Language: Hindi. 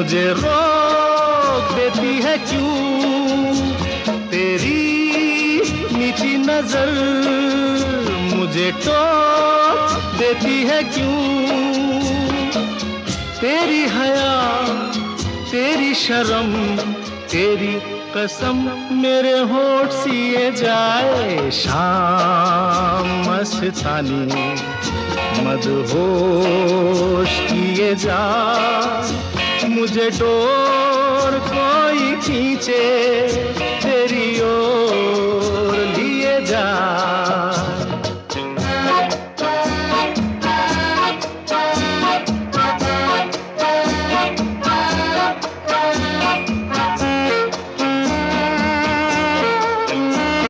मुझे रोक देती है क्यों तेरी मीठी नजर, मुझे टोक देती है क्यों तेरी हया, तेरी शर्म, तेरी कसम मेरे होठ सिए जाए। शाम मस्तानी मदहोश किए जा, मुझे डोर कोई खींचे तेरी ओर लिए जा।